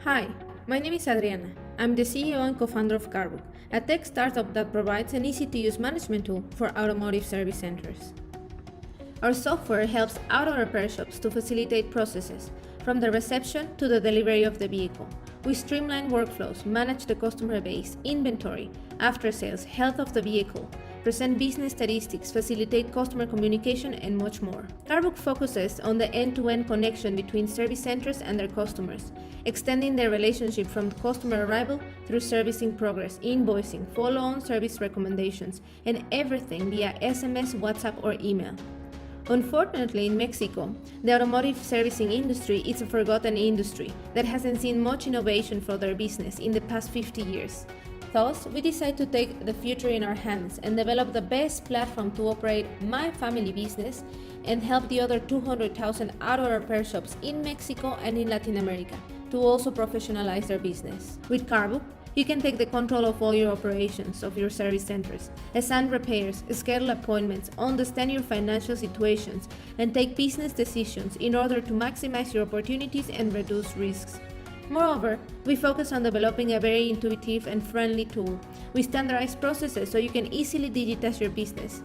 Hi, my name is Adriana. I'm the CEO and co-founder of Karbook, a tech startup that provides an easy-to-use management tool for automotive service centers. Our software helps auto repair shops to facilitate processes, from the reception to the delivery of the vehicle. We streamline workflows, manage the customer base, inventory, after-sales, health of the vehicle, present business statistics, facilitate customer communication, and much more. Karbook focuses on the end-to-end connection between service centers and their customers, extending their relationship from customer arrival through servicing progress, invoicing, follow-on service recommendations, and everything via SMS, WhatsApp, or email. Unfortunately, in Mexico, the automotive servicing industry is a forgotten industry that hasn't seen much innovation for their business in the past 50 years. Thus, we decided to take the future in our hands and develop the best platform to operate my family business and help the other 200,000 auto repair shops in Mexico and in Latin America to also professionalize their business. With Karbook, you can take the control of all your operations of your service centers, assign repairs, schedule appointments, understand your financial situations, and take business decisions in order to maximize your opportunities and reduce risks. Moreover, we focus on developing a very intuitive and friendly tool with standardized processes so you can easily digitize your business.